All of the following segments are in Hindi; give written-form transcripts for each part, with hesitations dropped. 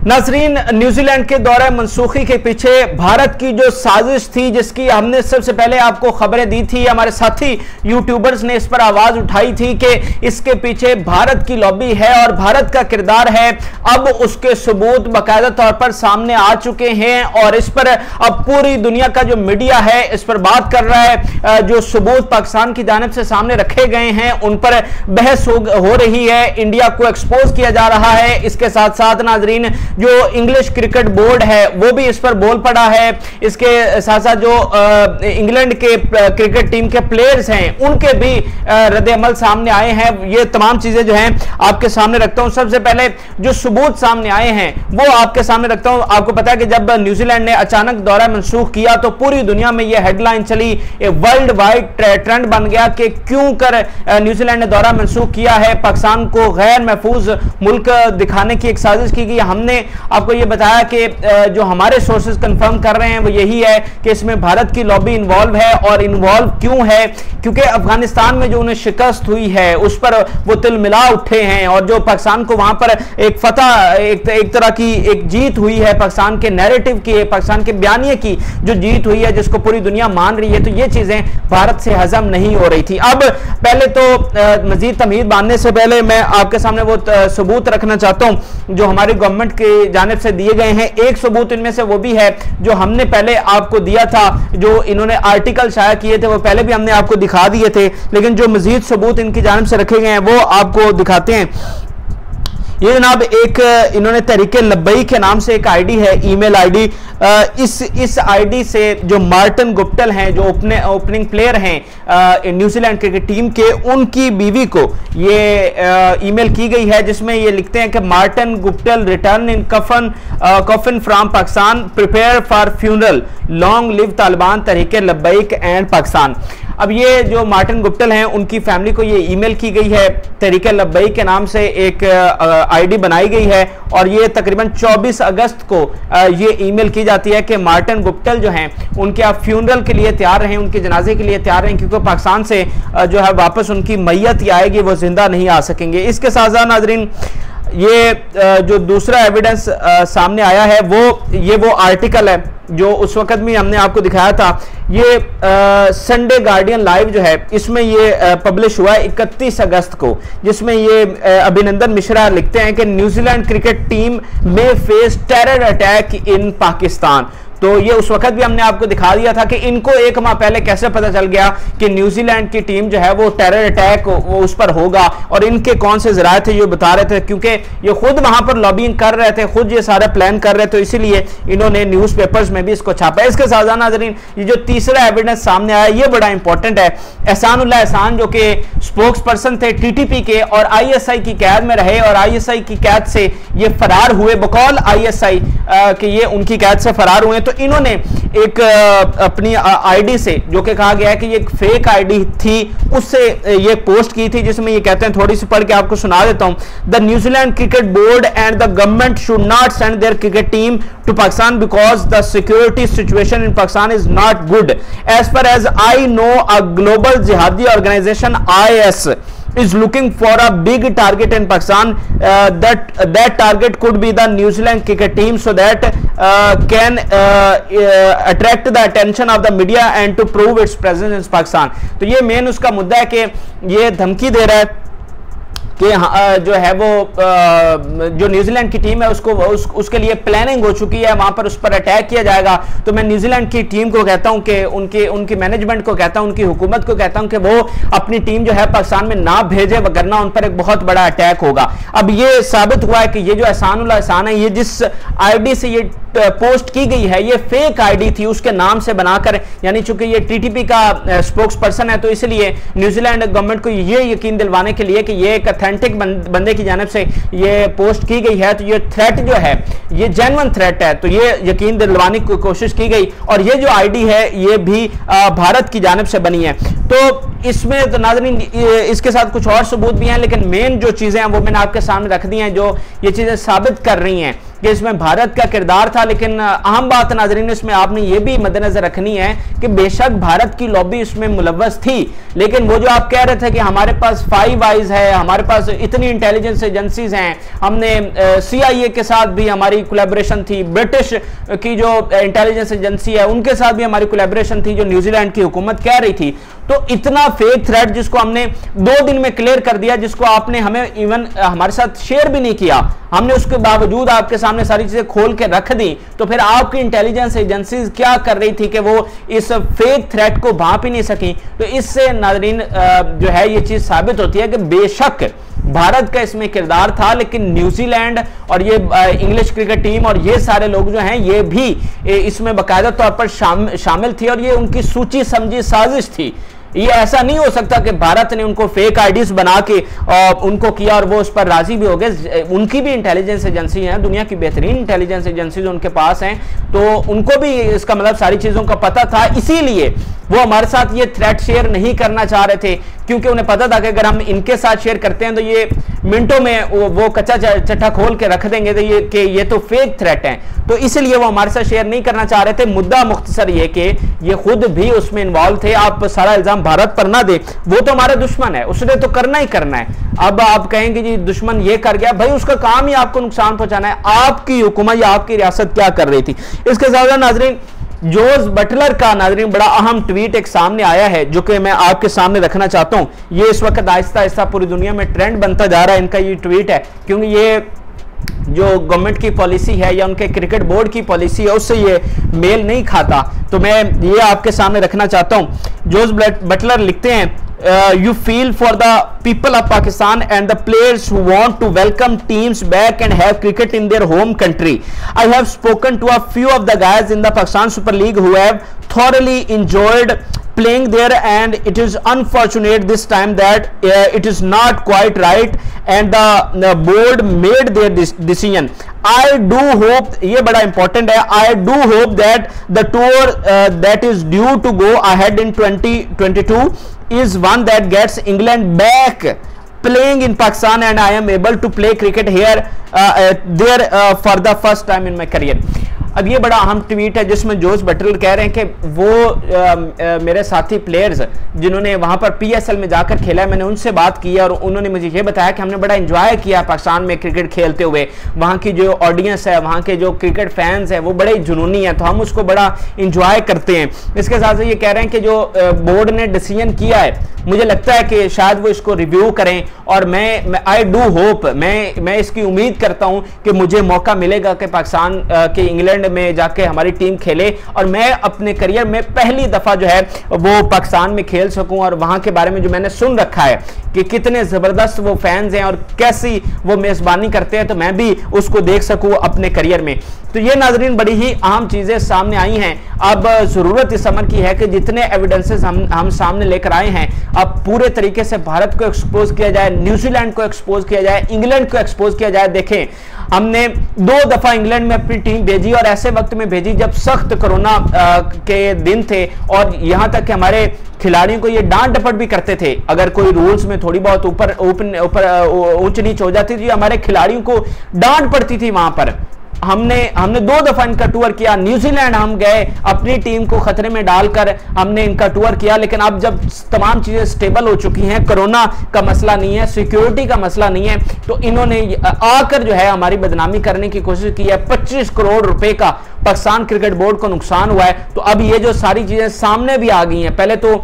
नाजरीन, न्यूजीलैंड के दौरे मनसूखी के पीछे भारत की जो साजिश थी, जिसकी हमने सबसे पहले आपको खबरें दी थी, हमारे साथी यूट्यूबर्स ने इस पर आवाज उठाई थी कि इसके पीछे भारत की लॉबी है और भारत का किरदार है। अब उसके सबूत बाकायदा तौर पर सामने आ चुके हैं और इस पर अब पूरी दुनिया का जो मीडिया है इस पर बात कर रहा है। जो सबूत पाकिस्तान की जानिब से सामने रखे गए हैं उन पर बहस हो रही है, इंडिया को एक्सपोज किया जा रहा है। इसके साथ साथ नाजरीन, जो इंग्लिश क्रिकेट बोर्ड है वो भी इस पर बोल पड़ा है। इसके साथ साथ जो इंग्लैंड के क्रिकेट टीम के प्लेयर्स हैं उनके भी रद्द-ए-अमल सामने आए हैं। ये तमाम चीजें जो हैं आपके सामने रखता हूं। सबसे पहले जो सबूत सामने आए हैं वो आपके सामने रखता हूं। आपको पता है कि जब न्यूजीलैंड ने अचानक दौरा मनसूख किया तो पूरी दुनिया में यह हेडलाइन चली, वर्ल्ड वाइड ट्रेंड बन गया कि क्यों कर न्यूजीलैंड ने दौरा मनसूख किया है, पाकिस्तान को गैर महफूज मुल्क दिखाने की एक साजिश की गई। हमने आपको यह बताया कि जो हमारे सोर्सेज कंफर्म कर रहे हैं वो यही है कि इसमें भारत की लॉबी इन्वॉल्व है। और इन्वॉल्व क्यों है? क्योंकि अफगानिस्तान में जो उन्हें शिकस्त हुई है उस पर वो तिलमिला उठे हैं और जो पाकिस्तान को वहां पर एक फतह, एक तरह की एक जीत हुई है, पाकिस्तान के नैरेटिव की, पाकिस्तान के बयानिए की जो जीत हुई है जिसको पूरी दुनिया मान रही है, तो ये चीजें भारत से हजम नहीं हो रही थी। अब पहले तो मजीद तमहीद बांधने से पहले मैं आपके सामने वो सबूत रखना चाहता हूं जो हमारी गवर्नमेंट की जानिब से दिए गए हैं। एक सबूत इनमें से वो भी है जो हमने पहले आपको दिया था, जो इन्होंने आर्टिकल शाया किए थे वो पहले भी हमने आपको दिखा दिए थे, लेकिन जो मजीद सबूत इनकी जानिब से रखे गए हैं वो आपको दिखाते हैं। ये जनाब एक इन्होंने तहरीके लब्बई के नाम से एक आईडी है, ईमेल आईडी। इस आईडी से जो मार्टिन गुप्टिल हैं, जो ओपनिंग प्लेयर हैं न्यूजीलैंड क्रिकेट टीम के, उनकी बीवी को ये ईमेल की गई है जिसमें ये लिखते हैं कि मार्टिन गुप्टिल रिटर्न इन कफन from Pakistan, prepare for funeral, long live Taliban, Tehreek-e Labbaik and Pakistan. अब ये जो मार्टिन गुप्टिल हैं उनकी फैमिली को ये ईमेल की गई है, तहरीके लब्बैक के नाम से एक आईडी बनाई गई है और ये तकरीबन 24 अगस्त को ये ईमेल की जाती है कि मार्टिन गुप्टिल जो हैं उनके आप फ्यूनरल के लिए तैयार रहें, उनके जनाजे के लिए तैयार रहें, क्योंकि पाकिस्तान से जो है वापस उनकी मैयत ही आएगी, वो जिंदा नहीं आ सकेंगे। इसके साथ साथ नाजरीन, ये जो दूसरा एविडेंस सामने आया है वो आर्टिकल है जो उस वक्त भी हमने आपको दिखाया था। ये संडे गार्डियन लाइव जो है इसमें ये पब्लिश हुआ है 31 अगस्त को, जिसमें ये अभिनंदन मिश्रा लिखते हैं कि न्यूजीलैंड क्रिकेट टीम में face terror attack in Pakistan. तो ये उस वक्त भी हमने आपको दिखा दिया था कि इनको एक माह पहले कैसे पता चल गया कि न्यूजीलैंड की टीम जो है वो टेरर अटैक वो उस पर होगा, और इनके कौन से जराए थे ये बता रहे थे, क्योंकि ये खुद वहां पर लॉबिंग कर रहे थे, खुद ये सारा प्लान कर रहे थे, तो इसीलिए इन्होंने न्यूज़पेपर्स में भी इसको छापा। इसके साथ नाज़रीन, ये जो तीसरा एविडेंस सामने आया ये बड़ा इंपॉर्टेंट है। एहसानुल्लाह एहसान जो कि स्पोक्स पर्सन थे टीटीपी के और आईएसआई की कैद में रहे और आईएसआई की कैद से ये फरार हुए, बकौल आईएसआई कि ये उनकी कैद से फरार हुए, तो इन्होंने एक अपनी आईडी से, जो कि कहा गया है कि ये एक फेक आईडी थी, उससे ये पोस्ट की थी जिसमें ये कहते हैं, थोड़ी सी पढ़ के आपको सुना देता हूं। The New Zealand cricket board and the government should not send their cricket team to Pakistan because the security situation in Pakistan is not good as far as I know. A global jihadi organisation IS is looking for a big target in Pakistan. That target could be the New Zealand cricket team, so that can attract the attention of the media and to prove its presence in Pakistan. तो ये मेन उसका मुद्दा है कि ये धमकी दे रहा है कि जो है वो जो न्यूजीलैंड की टीम है उसके लिए प्लानिंग हो चुकी है, वहां पर उस पर अटैक किया जाएगा। तो मैं न्यूजीलैंड की टीम को कहता हूं कि उनकी मैनेजमेंट को कहता हूं, उनकी हुकूमत को कहता हूं कि वो अपनी टीम जो है पाकिस्तान में ना भेजे, वरना उन पर एक बहुत बड़ा अटैक होगा। अब ये साबित हुआ है कि ये जो एहसानुल्लाह एहसान है, ये जिस आईडी से ये पोस्ट की गई है ये फेक आईडी थी, उसके नाम से बनाकर, यानी चूंकि ये टीटीपी का स्पोक्स पर्सन है तो इसलिए न्यूजीलैंड गवर्नमेंट को ये यकीन दिलवाने के लिए कि ये एक ऑथेंटिक बंदे की जानिब से ये पोस्ट की गई है, तो ये थ्रेट जो है ये जेन्युइन थ्रेट है, तो ये यकीन दिलवाने की कोशिश की गई। और ये जो आईडी है ये भी भारत की जानिब से बनी है। तो इसमें तो नाज़रीन इसके साथ कुछ और सबूत भी हैं, लेकिन मेन जो चीजें हैं वो मैंने आपके सामने रख दी हैं, जो ये चीजें साबित कर रही हैं कि इसमें भारत का किरदार था, लेकिन अहम बात नाजरीन इसमें आपने ये भी मद्देनजर रखनी है कि बेशक भारत की लॉबी इसमें मुलव्वस थी, लेकिन वो जो आप कह रहे थे कि हमारे पास फाइव आइज है, हमारे पास इतनी इंटेलिजेंस एजेंसीज हैं, हमने CIA के साथ भी हमारी कोलैबोरेशन थी, ब्रिटिश की जो इंटेलिजेंस एजेंसी है उनके साथ भी हमारी कोलैबोरेशन थी जो न्यूजीलैंड की हुकूमत कह रही थी। तो इतना फेक थ्रेट जिसको हमने 2 दिन में क्लियर कर दिया, जिसको आपने हमें इवन हमारे साथ शेयर भी नहीं किया, हमने उसके बावजूद आपके सामने सारी चीजें खोल के रख दी, तो फिर आपकी इंटेलिजेंस एजेंसीज क्या कर रही थी कि वो इस फेक थ्रेट को भांप ही नहीं सकी। तो इससे नाज़रीन जो है ये चीज साबित होती है कि बेशक भारत का इसमें किरदार था, लेकिन न्यूजीलैंड और ये इंग्लिश क्रिकेट टीम और ये सारे लोग जो हैं ये भी इसमें बाकायदा तौर पर शामिल थी और ये उनकी सूची समझी साजिश थी। ये ऐसा नहीं हो सकता कि भारत ने उनको फेक आईडीज बना के उनको किया और वो उस पर राजी भी हो गए। उनकी भी इंटेलिजेंस एजेंसी है, दुनिया की बेहतरीन इंटेलिजेंस एजेंसी उनके पास हैं, तो उनको भी इसका मतलब सारी चीजों का पता था, इसीलिए वो हमारे साथ ये थ्रेट शेयर नहीं करना चाह रहे थे, क्योंकि उन्हें पता था कि अगर हम इनके साथ शेयर करते हैं तो ये मिनटों में वो कच्चा चट्टा खोल के रख देंगे तो ये तो फेक थ्रेट है, तो इसलिए वो हमारे साथ शेयर नहीं करना चाह रहे थे। मुद्दा मुख्तसर ये कि ये खुद भी उसमें इन्वॉल्व थे। आप सारा इल्जाम भारत पर ना दे, वो तो हमारा दुश्मन है, उसने तो करना ही करना है। अब आप कहेंगे जी दुश्मन ये कर गया, भाई उसका काम ही आपको नुकसान पहुंचाना है। आपकी हुकूमत या आपकी रियासत क्या कर रही थी? इसके साथ नाजरीन जोस बटलर का नाजरीन बड़ा अहम ट्वीट एक सामने आया है जो कि मैं आपके सामने रखना चाहता हूं। ये इस वक्त आहिस्ता आहिस्ता पूरी दुनिया में ट्रेंड बनता जा रहा है इनका ये ट्वीट है, क्योंकि ये जो गवर्नमेंट की पॉलिसी है या उनके क्रिकेट बोर्ड की पॉलिसी है उससे ये मेल नहीं खाता, तो मैं ये आपके सामने रखना चाहता हूं। जोस बटलर लिखते हैं, you feel for the people of Pakistan and the players who want to welcome teams back and have cricket in their home country. I have spoken to a few of the guys in the Pakistan Super League who have thoroughly enjoyed playing there, and it is unfortunate this time that it is not quite right and the board made their decision. I do hope, ये बड़ा important है, I do hope that the tour that is due to go ahead in 2022 is one that gets England back playing in Pakistan and I am able to play cricket here there for the first time in my career. अब ये बड़ा अहम ट्वीट है जिसमें जोस बटलर कह रहे हैं कि वो मेरे साथी प्लेयर्स जिन्होंने वहाँ पर PSL में जाकर खेला है, मैंने उनसे बात की और उन्होंने मुझे ये बताया कि हमने बड़ा एंजॉय किया पाकिस्तान में क्रिकेट खेलते हुए। वहाँ की जो ऑडियंस है, वहाँ के जो क्रिकेट फैंस हैं वो बड़े जुनूनी हैं, तो हम उसको बड़ा इंजॉय करते हैं। इसके साथ साथ ये कह रहे हैं कि जो बोर्ड ने डिसीजन किया है, मुझे लगता है कि शायद वो इसको रिव्यू करें और मैं आई डू होप, मैं इसकी उम्मीद करता हूँ कि मुझे मौका मिलेगा कि पाकिस्तान के इंग्लैंड में जाके हमारी टीम खेले और मैं अपने करियर में पहली दफा जो है वो पाकिस्तान में खेल सकूं। और वहां के बारे में जो मैंने सुन रखा है कि कितने जबरदस्त वो फैंस हैं और कैसी वो मेजबानी करते हैं, तो मैं भी उसको देख सकूं अपने करियर में। तो ये नाजरीन बड़ी ही अहम चीजें सामने आई हैं। अब जरूरत इस अमर की है कि जितने एविडेंसेस हम सामने लेकर आए हैं, अब पूरे तरीके से भारत को एक्सपोज किया जाए, न्यूजीलैंड को एक्सपोज किया जाए, इंग्लैंड को एक्सपोज किया जाए। देखें, हमने 2 दफा इंग्लैंड में अपनी टीम भेजी और ऐसे वक्त में भेजी जब सख्त कोरोना के दिन थे और यहां तक कि हमारे खिलाड़ियों को ये डांट डपट भी करते थे अगर कोई रूल्स में थोड़ी बहुत ऊपर ऊंच नीच हो जाती थी, हमारे खिलाड़ियों को डांट पड़ती थी। वहां पर हमने 2 दफा इनका टूर किया। न्यूजीलैंड हम गए, अपनी टीम को खतरे में डालकर हमने इनका टूर किया, लेकिन अब जब तमाम चीजें स्टेबल हो चुकी हैं, कोरोना का मसला नहीं है, सिक्योरिटी का मसला नहीं है, तो इन्होंने आकर जो है हमारी बदनामी करने की कोशिश की है। 25 करोड़ रुपए का पाकिस्तान क्रिकेट बोर्ड को नुकसान हुआ है। तो अब ये जो सारी चीजें सामने भी आ गई हैं, पहले तो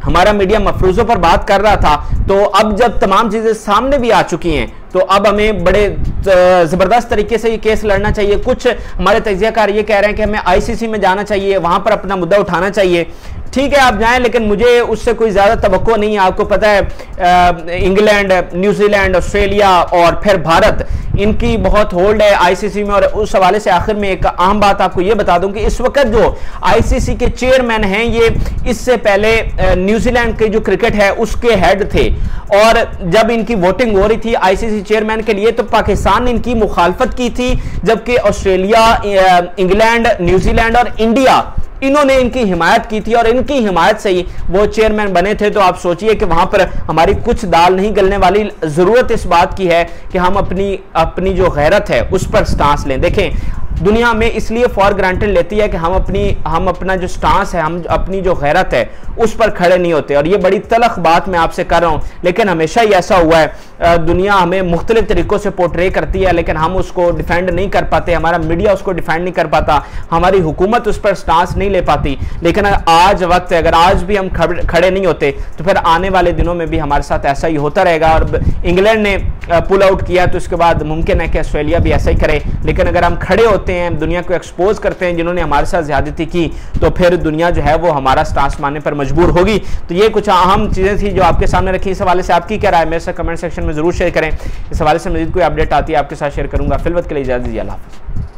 हमारा मीडिया मफरूजों पर बात कर रहा था, तो अब जब तमाम चीजें सामने भी आ चुकी हैं तो अब हमें बड़े जबरदस्त तरीके से ये केस लड़ना चाहिए। कुछ हमारे तजियाकार ये कह रहे हैं कि हमें ICC में जाना चाहिए, वहां पर अपना मुद्दा उठाना चाहिए। ठीक है, आप जाएं, लेकिन मुझे उससे कोई ज्यादा तवक्को नहीं है। आपको पता है इंग्लैंड, न्यूजीलैंड, ऑस्ट्रेलिया और फिर भारत, इनकी बहुत होल्ड है ICC में। और उस हवाले से आखिर में एक अहम बात आपको ये बता दूं कि इस वक्त जो ICC के चेयरमैन हैं, ये इससे पहले न्यूजीलैंड के जो क्रिकेट है उसके हेड थे, और जब इनकी वोटिंग हो रही थी ICC चेयरमैन के लिए तो पाकिस्तान ने इनकी मुखालफत की थी, जबकि ऑस्ट्रेलिया, इंग्लैंड, न्यूजीलैंड और इंडिया इन्होंने इनकी हिमायत की थी और इनकी हिमायत से ही वो चेयरमैन बने थे। तो आप सोचिए कि वहां पर हमारी कुछ दाल नहीं गलने वाली। जरूरत इस बात की है कि हम अपनी जो गैरत है उस पर स्टांस लें। देखें, दुनिया में इसलिए फॉर ग्रांटेड लेती है कि हम अपना जो स्टांस है, हम अपनी जो गैरत है उस पर खड़े नहीं होते। और ये बड़ी तलख बात मैं आपसे कर रहा हूं, लेकिन हमेशा ही ऐसा हुआ है। दुनिया हमें मुख्तलिफ तरीकों से पोर्ट्रे करती है, लेकिन हम उसको डिफेंड नहीं कर पाते, हमारा मीडिया उसको डिफेंड नहीं कर पाता, हमारी हुकूमत उस पर स्टांस नहीं ले पाती। लेकिन आज वक्त है, अगर आज भी हम खड़े नहीं होते तो फिर आने वाले दिनों में भी हमारे साथ ऐसा ही होता रहेगा। और इंग्लैंड ने पुल आउट किया तो उसके बाद मुमकिन है कि ऑस्ट्रेलिया भी ऐसा ही करे। लेकिन अगर हम खड़े होते हैं, दुनिया को एक्सपोज करते हैं जिन्होंने हमारे साथ ज्यादती की, तो फिर दुनिया जो है वो हमारा स्टांस मानने पर मजबूर होगी। तो ये कुछ अहम चीजें थी जो आपके सामने रखी। इस हवाले से आपकी क्या राय है मेरे साथ कमेंट सेक्शन में जरूर शेयर करें। इस हवाले से मजीद कोई अपडेट आती है आपके साथ शेयर करूंगा। फिलहाल के लिए इजाजत दीजिए, अल्लाह हाफ़िज़।